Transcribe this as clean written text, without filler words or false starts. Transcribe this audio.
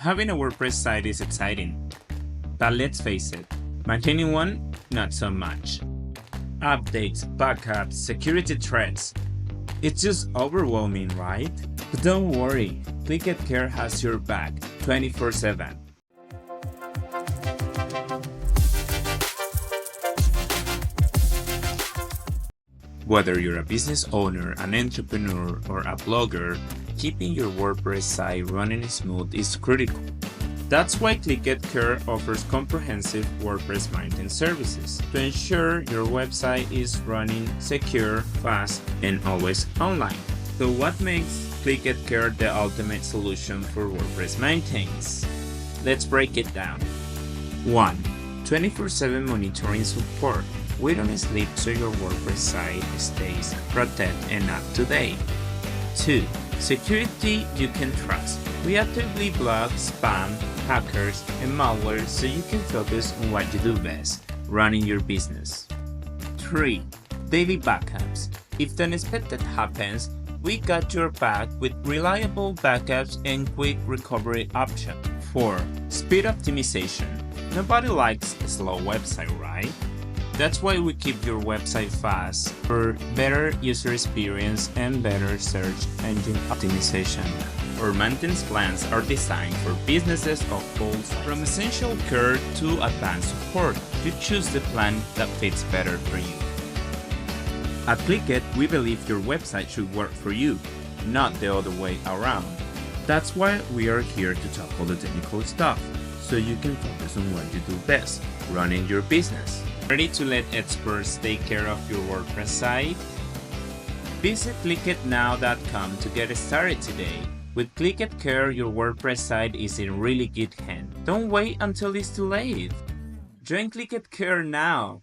Having a WordPress site is exciting, but let's face it, maintaining one, not so much. Updates, backups, security threats. It's just overwhelming, right? But don't worry, ClikIT has your back 24/7. Whether you're a business owner, an entrepreneur, or a blogger, keeping your WordPress site running smooth is critical. That's why ClikIT offers comprehensive WordPress maintenance services to ensure your website is running secure, fast, and always online. So what makes ClikIT the ultimate solution for WordPress maintenance? Let's break it down. 1. 24/7 monitoring support. We don't sleep so your WordPress site stays protected and up to date. 2. Security you can trust. We actively block spam, hackers, and malware so you can focus on what you do best, running your business. 3. Daily backups. If the unexpected happens, we got your back with reliable backups and quick recovery option. 4. Speed optimization. Nobody likes a slow website, right? That's why we keep your website fast for better user experience and better search engine optimization. Our maintenance plans are designed for businesses of all sizes, from essential care to advanced support. You choose the plan that fits better for you. At ClikIT, we believe your website should work for you, not the other way around. That's why we are here to tackle the technical stuff, so you can focus on what you do best, running your business. Ready to let experts take care of your WordPress site? Visit ClikITnow.com to get started today. With ClikIT, your WordPress site is in really good hands. Don't wait until it's too late. Join ClikIT now.